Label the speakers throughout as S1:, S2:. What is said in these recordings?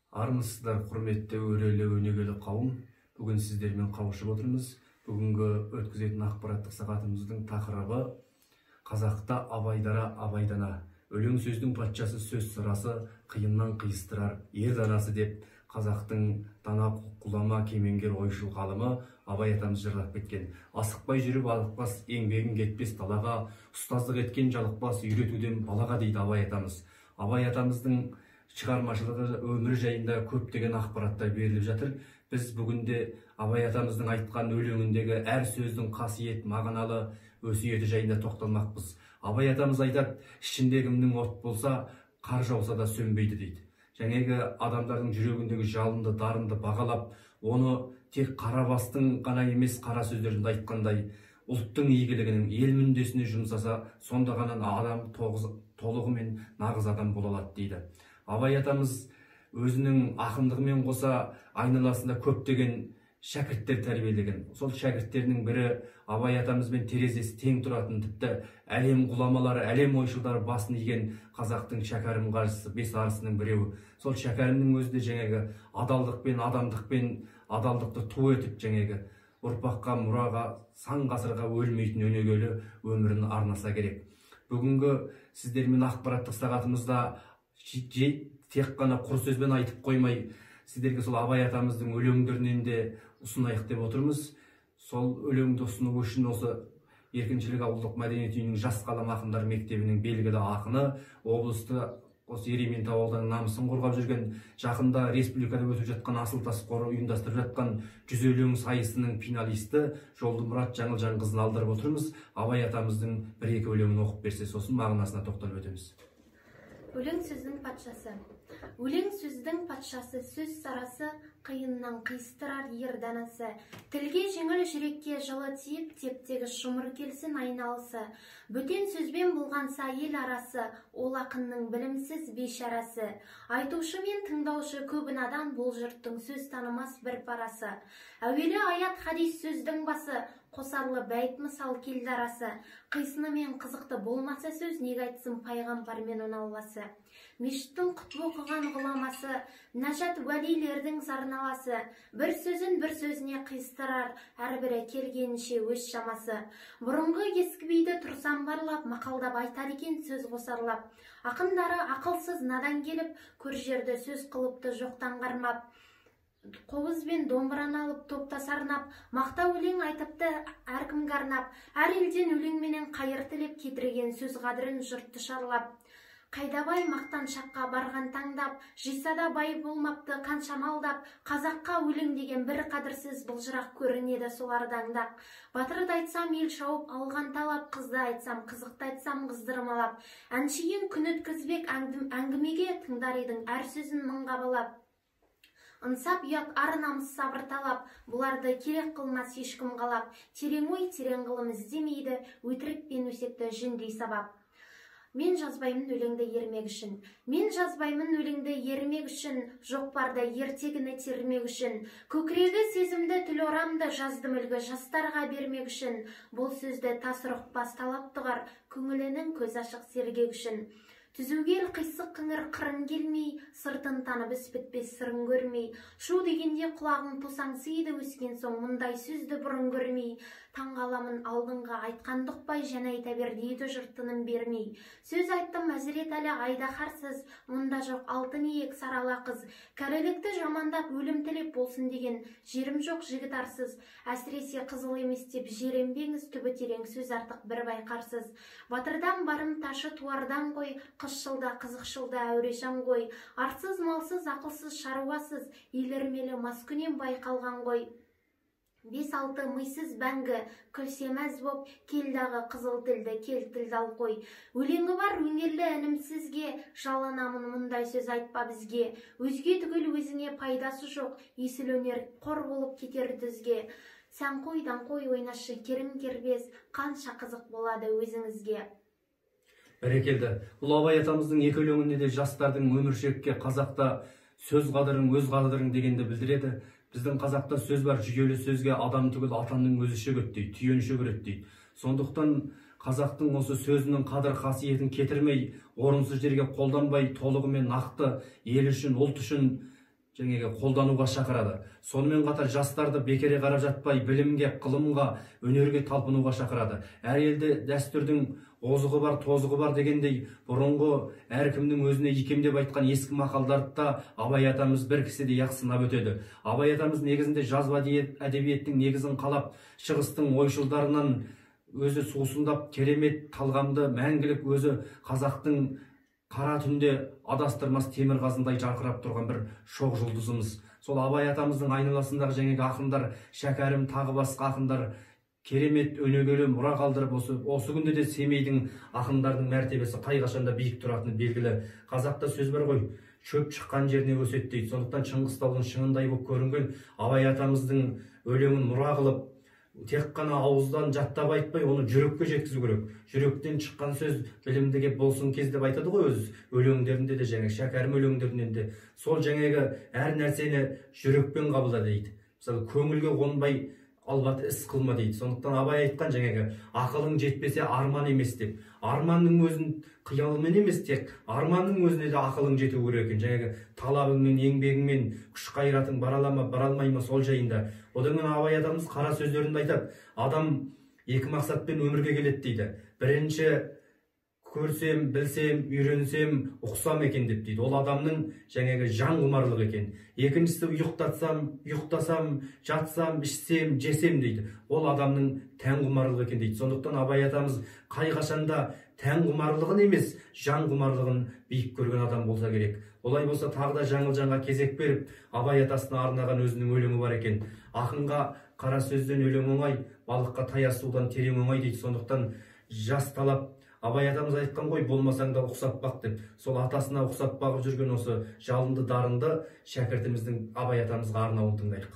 S1: Армысыздар, құрметті өрелі өнегелі қауым. Бүгін сіздермен қауышып отырмыз. Бүгінгі өткізетін ақпараттық сағатымыздың тақырыбы қазақта абайдара абайдана. Өлең сөздің патшасы сөз сырасы, қиыннан қиыстырар ер данасы деп қазақтың дана құлама кемеңгер ойшыл ғалымы Абай атамыз жырлап кеткен. Асықпай жүріп алықпас, еңбегін кетпес далаға, ұстаздық еткен жалықпас, үйретуден балаға дейді Абай атамыз. Абай атамыздың шығармашылығы өмірі жайында көптеген ақпараттар беріліп жатыр. Біз бүгінде Абай атамыздың айтқан өлеңіндегі әр сөздің қасиет, мағыналы өсиеті жайында тоқталмақпыз. Абай атамыз айтады, ішінде кімнің от болса, қар жауса да сөнбейді дейді. Жаңағы адамдардың жүрегіндегі жалынды, дарынды бағалап, оны тек қара бастың ғана емес, қара сөздерінде айтқандай, ұлттың игілігінің, ел мүддесіне жұмсаса, сонда ғана адам толығымен нағыз адам бола алады дейді. Абай атамыз өзінің ақындығымен қоса айналасында көптеген шәкірттер тәрбиелеген. Сол шәкірттерінің бірі Абай атамызбен терезесі тең тұратын, тіпті әлем ғұламалары, әлем ойшылдары басын иген қазақтың шәкәрім қажысы, бес арысының біреуі. Сол шәкәрімнің өзі де жаңағы адалдықпен, адамдықпен, адалдықты ту етіп, жаңағы ұрпаққа, мұраға, сан ғасырға өлмейтін өнегелі өмірін арнаса керек. Бүгінгі сіздермен ақпараттық сағатымызда тек қана құр сөзбен айтып қоймай, сіздерге сол Абай атамыздың өлеңдерінен де ұсынайық деп отырмыз. Сол өлеңді ұсыну үшін осы Еркіншілік ауылдық мәдениет үйінің жас қалам ақындар мектебінің белгілі ақыны, облысты осы Ерейментау ауданының намысын қорғап жүрген, жақында республикада өтіп жатқан Асыл тас қоры ұйымдастырып жатқан 100 өлең сайысының финалисті Жолдымұрат Жаңылжанқызын алдырып отырмыз. Абай атамыздың бір-екі өлеңін оқып берсе, сосын мағынасына тоқталып өтеміз.
S2: Өлең сөздің патшасы. Өлең сөздің патшасы, сөз сарасы, қиыннан қиыстырар ер данасы. Тілге жеңіл, жүрекке жылы тиіп, тептегі шумыр келсін айналысы. Бөтен сөзбен болғанса ел арасы, ол ақынның білімсіз бейшарасы. Айтушы мен тыңдаушы көп надан, бұл жұрттың сөз танымас бір парасы. Әуелі аят хадис сөздің басы, қосарлы бәйт мысал келді арасы. Қисыны мен қызықты болмаса сөз, неге айтсын пайғамбармен ұнауласы. Мешіттің құтбы оқыған ғұламасы, нәжат уәлилердің сарналасы. Бір сөзін бір сөзіне қиыстырар, әрбірі келгенше өз шамасы. Бұрынғы ескі биді тұрсам барлап, мақалдап айтар екен сөз қосарлап. Ақындары ақылсыз надан келіп, көр жерді сөз қылыпты жоқтан қармап. Қобыз бен домбыраны алып топта сарнап, мақта өлең айтыпты әркімге арнап. Әр елден өлеңменен қайыр тілеп, кетірген сөз қадірін жұртты шарлап. Қайдабай мақтан шаққа барған таңдап, жисада бай болмапты қанша малдап. Қазаққа өлең деген бір қадірсіз, бұлжырақ көрінеді соларды аңдап. Батырды айтсам ел шауып алған талап, қызды айтсам қызықты айтсам қыздырмалап. Әншейін күн өткізбек әңгімеге, тыңдар едің әр сөзін мың қабалап. Ынсап ұят ар намыс сабыр талап, бұларды керек қылмас ешкім қалап. Терең ой терең ғылым іздемейді, өтірік пен өсекті жүндей сабап. Мен жазбаймын өлеңді ермек үшін. Мен жазбаймын өлеңді ермек үшін, жоқ барды ертегіні термек үшін. Көкірегі сезімді тіл орамды, жаздым үлгі жастарға бермек үшін. Бұл сөзді тас ұқпас талап тұғар, көңілінің көз ашық сергек үшін. Түзугел қисық қыңыр қырын келмей, сыртын танып іс бітпес сырын көрмей. Шу дегенде құлағың тосаңсиды, өскен соң мұндай сөзді бұрын көрмей. Таңғаламын алдыңға айтқан ұқпай, жән айта бер дейді жұртының бермей. Сөз айттым әзірет әлі айдаһарсыз, мұнда жоқ алтын иек сарала қыз. Кәрілікті жамандап өлім тілеп болсын деген, жерім жоқ жігіт арсыз. Әсіресе қызыл емес деп жеренбеңіз, түбі терең сөз артық бір байқарсыз. Батырдан барым ташы туардан қой, қысшылда қызықшылда әурешан ғой. Арсыз малсыз ақылсыз шаруасыз, елірмелі маскүнем байқалған ғой. 5-6 мыйсыз бәңгі, күлсемәз боп, келдағы қызыл тілді, кел тілді ал қой. Өлеңі бар өнерлі інімсізге, жалынамын мұндай сөз айтпа бізге. Өзге түгіл өзіңе пайдасы жоқ, есіл өнер қор болып кетер дүзге. Сән қойдан қой ойнашы керім кербез, қанша қызық болады өзіңізге.
S1: Бәрекелді. Бұл Абай атамыздың екі өлеңінде де жастардың өміршекке қазақта сөз қадірің, өз қадірің дегенді білдіреді. Біздің қазақта сөз бар, жүйелі сөзге адам түгіл атаның өзі шөгет дейді, түйен шөгірет дейді. Сондықтан қазақтың осы сөзінің қадір қасиетін кетірмей, орынсыз жерге қолданбай, толығымен нақты ел үшін, ұлт үшін жаңағы қолдануға шақырады. Сонымен қатар жастарды бекере қарап жатпай, білімге, ғылымға, өнерге талпынуға шақырады. Әр елде дәстүрдің озығы бар, тозығы бар дегендей, бұрынғы әркімнің өзіне икемдеп айтқан ескі мақалдарды Абай атамыз бір кісіде яқсынап өтеді. Абай атамыз негізінде жазба әдебиеттің негізін қалап, шығыстың ойшылдарынан өзі сусындап, керемет талғамды, мәңгілік өзі қазақтың қара түнде адастырмас темірқазындай жарқырап тұрған бір шоқ жұлдызымыз. Сол Абай атамыздың айналасындағы жаңағы ақындар, Шәкәрім, тағы басқа ақындар керемет өнегелі мұра қалдырып, осы күнде де Семейдің ақындардың мәртебесі қай қашанда биік тұратыны белгілі. Қазақта сөз бар ғой, шөп шыққан жеріне өседі дейді. Сондықтан Шыңғыстаудың шыңындай болып көрінген Абай атамыздың өлеңін мұра қылып, тек қана ауыздан жаттап айтпай, оны жүрекке жеткізу керек. Жүректен шыққан сөз білімдіге болсын кез деп айтады ғой өз өлеңдерінде де, жаңағы Шәкәрім өлеңдерінен де. Сол жаңағы әр нәрсені жүрекпен қабылда дейді. Мысалы, көңілге қонбай албат іс қылма дейді. Сондықтан Абай айтқан жаңағы ақылың жетпесе арман емес деп. Арманның өзін қиялымен емес, тек арманның өзіне де ақылың жету керек екен. Жаңағы талабыңмен, еңбегіңмен, күш қайратың баралмай ма сол жайында. Одан кейін Абай атамыз қара сөздерінде айтады. Адам екі мақсатпен өмірге келеді дейді. Бірінші, көрсем, білсем, үйренсем, ұқсам екен деп дейді. Ол адамның жаңағы жан құмарлығы екен. Екіншісі, ұйықтасам, жатсам, ішсем, жесем дейді. Ол адамның тән құмарлығы екен дейді. Сондықтан Абай атамыз қай қашанда тән құмарлығын емес, жан құмарлығын биік көрген адам болса керек. Олай болса тағы да Жаңылжанға кезек беріп, Абай атасына арнаған өзінің өлеңі бар екен. Ақынға қара сөзден өлең оңай, балыққа таяз судан терең оңай дейді. Сондықтан жас талап Абай атамыз айтқан ғой, болмасаң да ұқсап бақ деп. Сол атасына ұқсап бағып жүрген осы жалынды дарынды шәкіртіміздің Абай атамызға арнауын тыңдайық.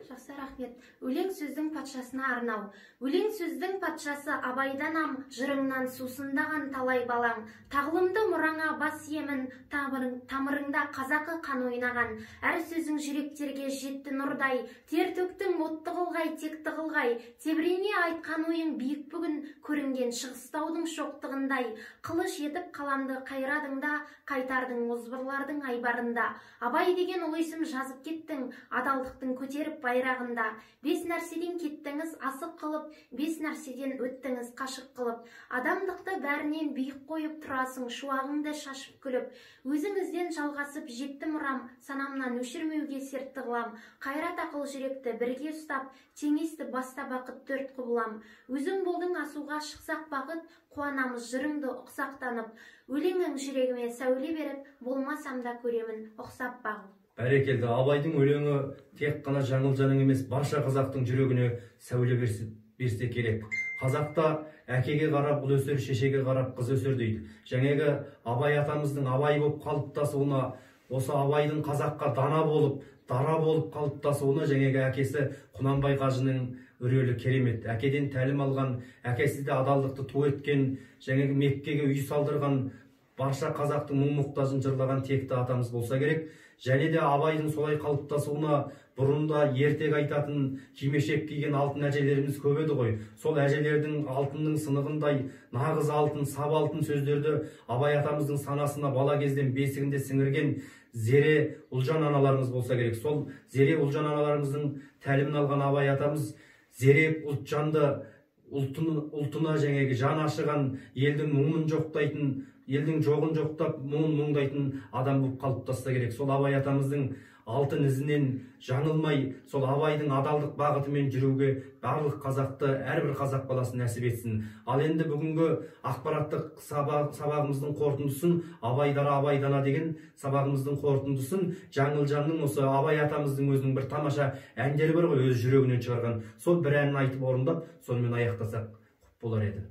S2: Жақсы, рахмет. Өлең сөздің патшасына арнау. Өлең сөздің патшасы Абайданам, жырыңнан сусындаған талай балаң. Тағылымды мұраңа бас емін, тамырыңда қазақы қан ойнаған. Әр сөзің жүректерге жетті нұрдай, тер төктің отты қылғай, текті қылғай. Тебірене айтқан ойың биік бүгін, көрінген Шығыстаудың шоқтығындай. Қылыш етіп қаламды қайрадыңда, қайтардың озбырлардың айбарында. Абай деген ұлы есім жазып кеттің, адалдықтың көтеріп байрағында. 5 нәрседен кеттіңіз асық қылып, 5 нәрседен өттіңіз қашық қылып. Адамдықты бәрінен биік қойып тұрасың, шуағыңды шашып күліп. Өзіңізден жалғасып жетті мұрам, санамнан өшірмеуге сертті қылам. Қайрат ақыл жүректі бірге ұстап, теңесті баста бақыт төрт құбылам. Өзің болдың асуға шықсақ бақыт, қуанамыз жырыңды ұқсақтанып. Өлеңің жүрегіме сәуле беріп, болмасам да көремін ұқсап бағып.
S1: Бәрекелді. Абайдың өлеңі тек қана Жаңылжанның емес, барша қазақтың жүрегіне сәуле берсе керек. Қазақта әкеге қарап ұл өсер, шешеге қарап қыз өсер дейді. Жаңағы Абай атамыздың Абай болып қалыптасуына, осы Абайдың қазаққа дана болып, дара болып қалыптасуына жаңағы әкесі Құнанбай қажының өрелі керемет. Әкеден тәлім алған, әкесі де адалдықты ту еткен, жаңағы Меккеге үй салдырған, барша қазақтың мұң-мұқтажын жырлаған текті атамыз болса керек. Және де Абайдың солай қалыптасуына бұрында ертек айтатын, кимешек киген алтын әжелеріміз көп еді ғой. Сол әжелердің алтынның сынығындай нағыз алтын, сап алтын сөздерді Абай атамыздың санасына бала кезден бесігінде сіңірген Зере, Ұлжан аналарымыз болса керек. Сол Зере, Ұлжан аналарымыздың тәлімін алған Абай атамыз Зере, Ұлтжанды ұлтына жаңағы жан ашыған, елдің мұңын жоқтайтын, елдің жоғын жоқтап мұңын мұңдайтын адам болып қалыптасса керек. Сол Абай атамыздың алтын ізінен жаңылмай, сол Абайдың адалдық бағытымен жүруге барлық қазақты, әрбір қазақ баласы нәсіп етсін. Ал енді бүгінгі ақпараттық сабағымыздың қорытындысын, Абайдара Абайдана деген сабағымыздың қорытындысын Жаңылжанның осы Абай атамыздың өзінің бір тамаша әндері бар ғой, өз жүрегінен шығарған. Сол бір әнін айтып орындап, сонымен аяқтасақ құп болар еді.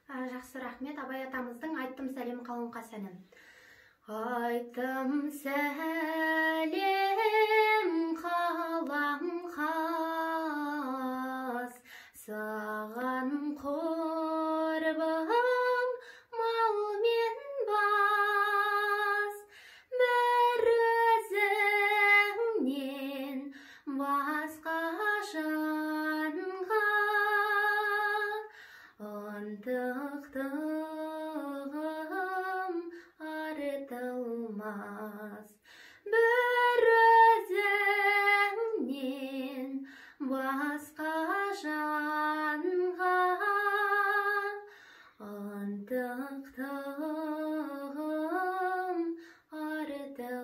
S2: Жақсы, рахмет. Абай атамыздың айттым сәлем қалың қасәні. Айттым сәлем қалам қас, саған құрбым мал мен бас, бір өзіңнен басқа жанға ынтықтығым артылмас. Бір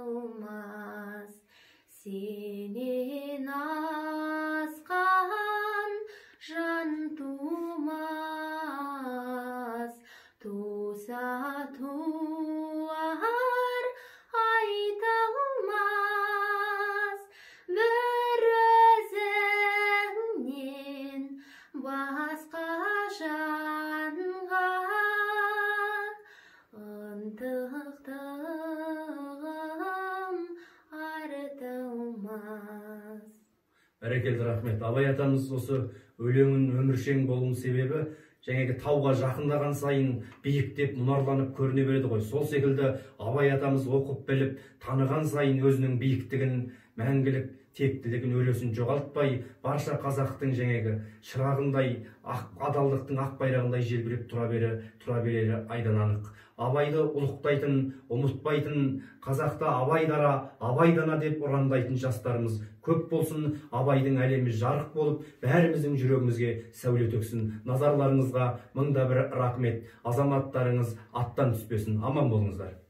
S2: тумас. Сенен асқан жан тумас. Туса туар айтылмас. Бір өзіңнен басқа жанға ынтықтығым артылмас.
S1: Бәрекелді, рахмет. Абай атамыз осы өлеңін өміршең болуының себебі жаңағы тауға жақындаған сайын биіктеп мұнарланып көріне береді ғой. Сол секілді Абай атамыз оқып біліп таныған сайын өзінің биіктігін, мәңгілік тектілігін, өресін жоғалтпай, барша қазақтың жаңағы шырағындай, адалдықтың ақ байрағындай желбіреп тұра берері айдан анық. Абайды ұлықтайтын, ұмытпайтын, қазақта абай дара, абай дана деп ұрандайтын жастарымыз көп болсын. Абайдың әлемі жарық болып, бәріміздің жүрегімізге сәуле төксін. Назарларыңызға мыңда бір рахмет. Азаматтарыңыз аттан түспесін. Аман болыңыздар.